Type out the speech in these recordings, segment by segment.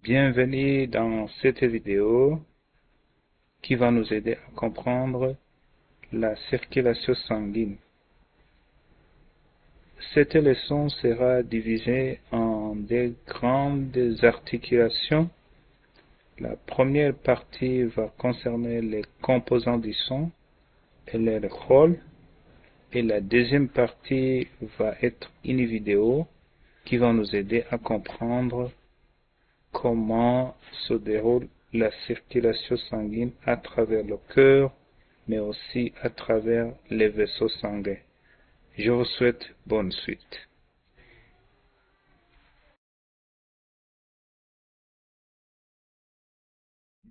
Bienvenue dans cette vidéo qui va nous aider à comprendre la circulation sanguine. Cette leçon sera divisée en des grandes articulations. La première partie va concerner les composants du sang et leur rôle. Et la deuxième partie va être une vidéo qui va nous aider à comprendre comment se déroule la circulation sanguine à travers le cœur, mais aussi à travers les vaisseaux sanguins. Je vous souhaite bonne suite.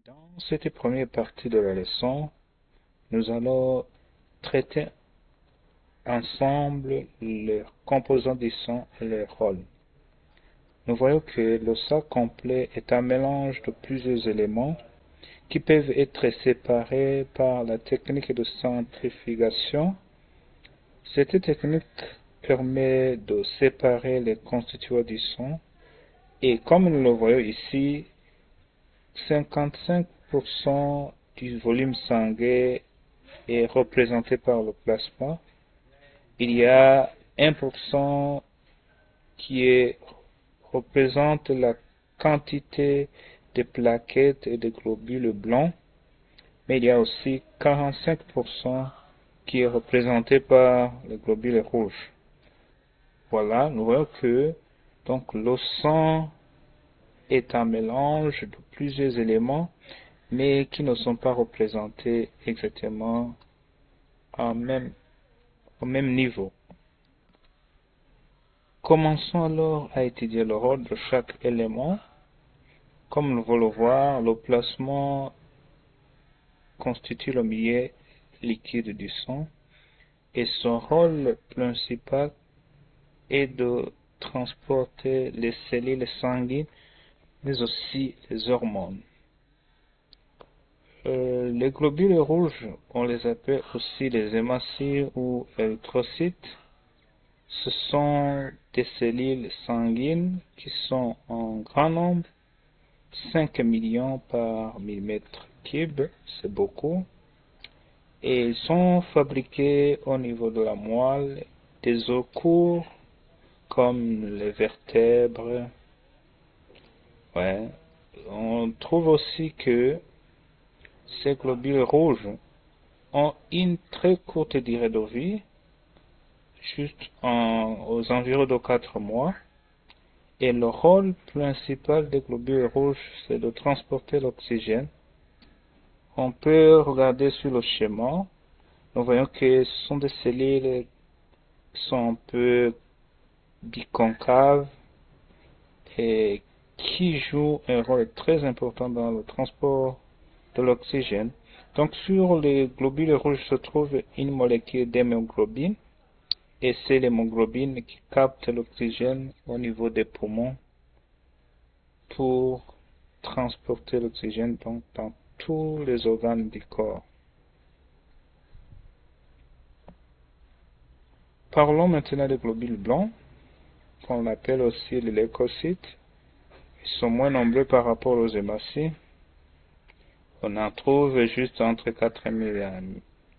Dans cette première partie de la leçon, nous allons traiter ensemble les composants du sang et leur rôle. Nous voyons que le sang complet est un mélange de plusieurs éléments qui peuvent être séparés par la technique de centrifugation. Cette technique permet de séparer les constituants du sang et comme nous le voyons ici, 55% du volume sanguin est représenté par le plasma. Il y a 1% qui représente la quantité de plaquettes et de globules blancs, mais il y a aussi 45% qui est représenté par les globules rouges. Voilà, nous voyons que donc le sang est un mélange de plusieurs éléments, mais qui ne sont pas représentés exactement au même niveau. Commençons alors à étudier le rôle de chaque élément. Comme nous voulons le voir, le plasma constitue le milieu liquide du sang et son rôle principal est de transporter les cellules sanguines, mais aussi les hormones. Les globules rouges, on les appelle aussi les hémocytes ou érythrocytes. Ce sont des cellules sanguines qui sont en grand nombre, 5 millions par millimètre cube, c'est beaucoup. Et ils sont fabriqués au niveau de la moelle des os courts, comme les vertèbres. Ouais. On trouve aussi que ces globules rouges ont une très courte durée de vie, juste aux environs de 4 mois. Et le rôle principal des globules rouges, c'est de transporter l'oxygène. On peut regarder sur le schéma. Nous voyons que ce sont des cellules qui sont un peu biconcaves et qui jouent un rôle très important dans le transport de l'oxygène. Donc sur les globules rouges se trouve une molécule d'hémoglobine et c'est l'hémoglobine qui capte l'oxygène au niveau des poumons pour transporter l'oxygène donc dans tous les organes du corps. Parlons maintenant des globules blancs, qu'on appelle aussi les leucocytes. Ils sont moins nombreux par rapport aux hémocytes. On en trouve juste entre 4 000 et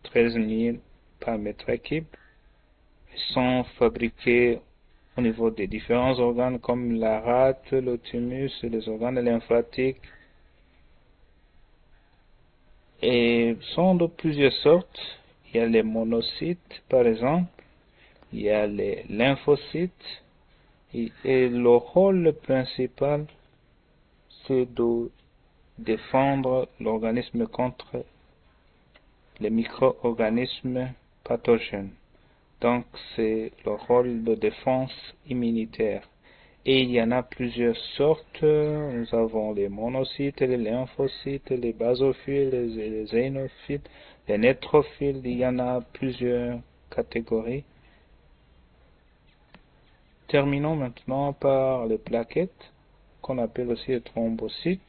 13 000 par mètre cube. Ils sont fabriqués au niveau des différents organes comme la rate, le thymus, les organes lymphatiques. Et sont de plusieurs sortes. Il y a les monocytes, par exemple. Il y a les lymphocytes. Et le rôle principal, c'est de défendre l'organisme contre les micro-organismes pathogènes. Donc, c'est le rôle de défense immunitaire. Et il y en a plusieurs sortes. Nous avons les monocytes, les lymphocytes, les basophiles, les zénophiles, les neutrophiles. Il y en a plusieurs catégories. Terminons maintenant par les plaquettes, qu'on appelle aussi les thrombocytes.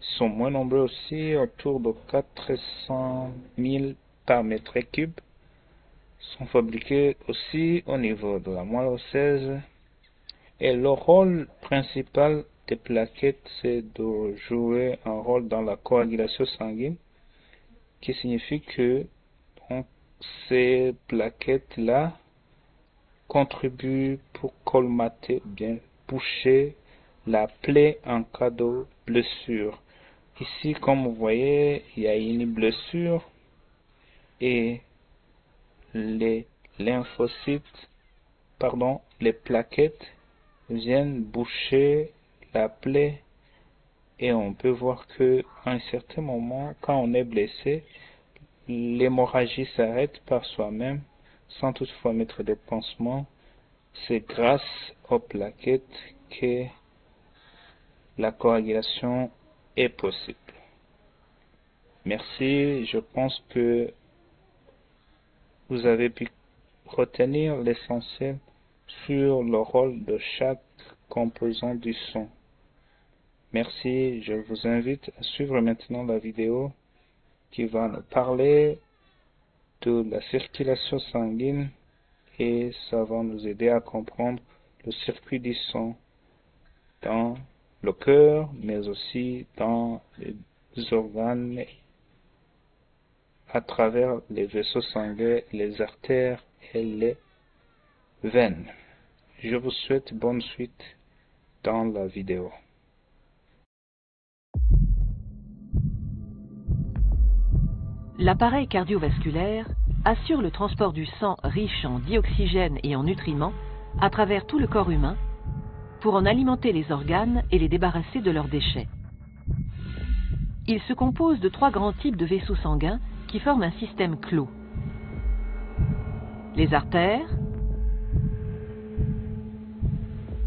Ils sont moins nombreux aussi, autour de 400 000 par mètre cube. Ils sont fabriqués aussi au niveau de la moelle osseuse. Et leur rôle principal des plaquettes, c'est de jouer un rôle dans la coagulation sanguine, qui signifie que donc, ces plaquettes-là contribuent pour colmater ou bien boucher la plaie en cas de blessure. Ici, comme vous voyez, il y a une blessure et les lymphocytes, les plaquettes viennent boucher la plaie et on peut voir que à un certain moment, quand on est blessé, l'hémorragie s'arrête par soi-même sans toutefois mettre des pansements. C'est grâce aux plaquettes que la coagulation est possible. Merci, je pense que vous avez pu retenir l'essentiel sur le rôle de chaque composant du son. Merci, je vous invite à suivre maintenant la vidéo qui va nous parler de la circulation sanguine et ça va nous aider à comprendre le circuit du son dans le cœur, mais aussi dans les organes à travers les vaisseaux sanguins, les artères et les veines. Je vous souhaite bonne suite dans la vidéo. L'appareil cardiovasculaire assure le transport du sang riche en dioxygène et en nutriments à travers tout le corps humain pour en alimenter les organes et les débarrasser de leurs déchets. Il se compose de 3 grands types de vaisseaux sanguins qui forment un système clos. Les artères,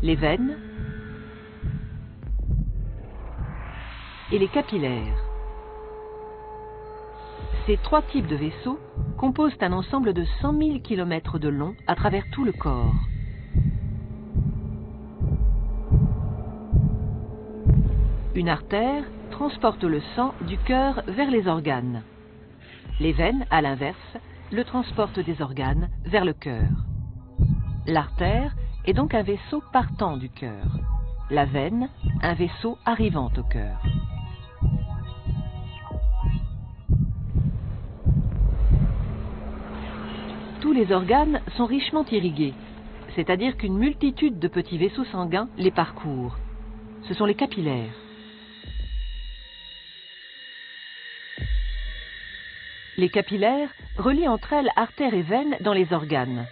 les veines et les capillaires. Ces 3 types de vaisseaux composent un ensemble de 100 000 km de long à travers tout le corps. Une artère transporte le sang du cœur vers les organes. Les veines, à l'inverse, le transportent des organes vers le cœur. L'artère est donc un vaisseau partant du cœur. La veine, un vaisseau arrivant au cœur. Tous les organes sont richement irrigués, c'est-à-dire qu'une multitude de petits vaisseaux sanguins les parcourent. Ce sont les capillaires. Les capillaires relient entre elles artères et veines dans les organes.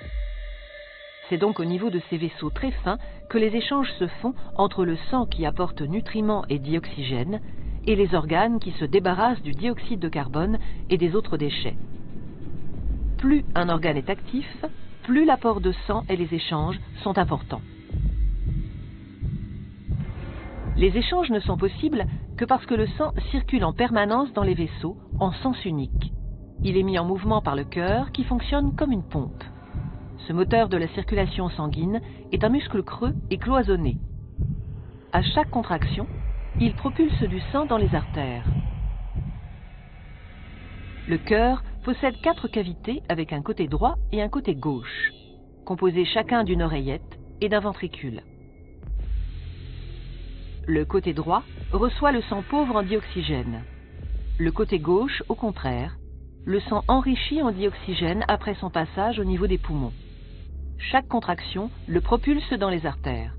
C'est donc au niveau de ces vaisseaux très fins que les échanges se font entre le sang qui apporte nutriments et dioxygène et les organes qui se débarrassent du dioxyde de carbone et des autres déchets. Plus un organe est actif, plus l'apport de sang et les échanges sont importants. Les échanges ne sont possibles que parce que le sang circule en permanence dans les vaisseaux en sens unique. Il est mis en mouvement par le cœur qui fonctionne comme une pompe. Ce moteur de la circulation sanguine est un muscle creux et cloisonné. À chaque contraction, il propulse du sang dans les artères. Le cœur possède 4 cavités avec un côté droit et un côté gauche, composés chacun d'une oreillette et d'un ventricule. Le côté droit reçoit le sang pauvre en dioxygène. Le côté gauche, au contraire, le sang enrichi en dioxygène après son passage au niveau des poumons. Chaque contraction le propulse dans les artères.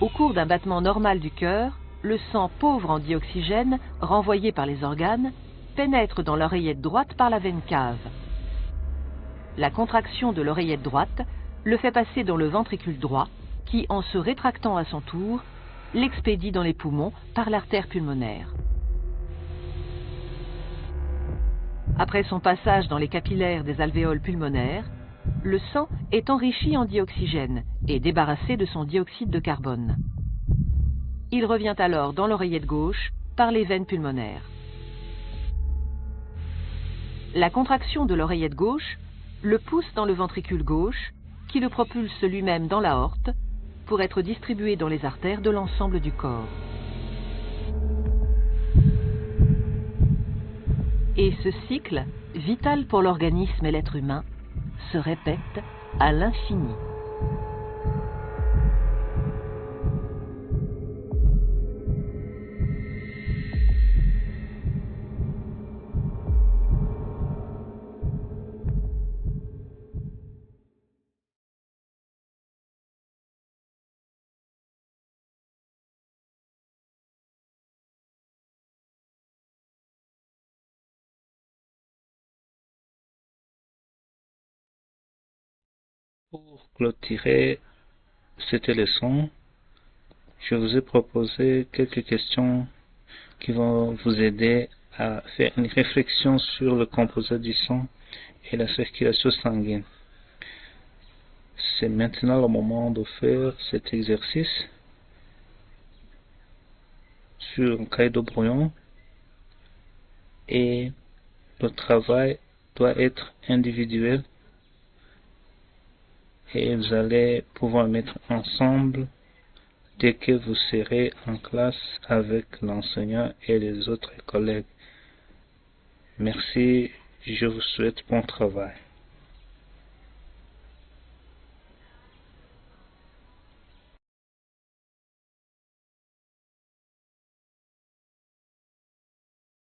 Au cours d'un battement normal du cœur, le sang pauvre en dioxygène, renvoyé par les organes, pénètre dans l'oreillette droite par la veine cave. La contraction de l'oreillette droite le fait passer dans le ventricule droit, qui, en se rétractant à son tour, l'expédie dans les poumons par l'artère pulmonaire. Après son passage dans les capillaires des alvéoles pulmonaires, le sang est enrichi en dioxygène et débarrassé de son dioxyde de carbone. Il revient alors dans l'oreillette gauche par les veines pulmonaires. La contraction de l'oreillette gauche le pousse dans le ventricule gauche, qui le propulse lui-même dans l'aorte pour être distribué dans les artères de l'ensemble du corps. Et ce cycle, vital pour l'organisme et l'être humain, se répète à l'infini. Pour clôturer cette leçon, je vous ai proposé quelques questions qui vont vous aider à faire une réflexion sur le composé du sang et la circulation sanguine. C'est maintenant le moment de faire cet exercice sur un cahier de brouillon et le travail doit être individuel et vous allez pouvoir mettre ensemble dès que vous serez en classe avec l'enseignant et les autres collègues. Merci, je vous souhaite bon travail.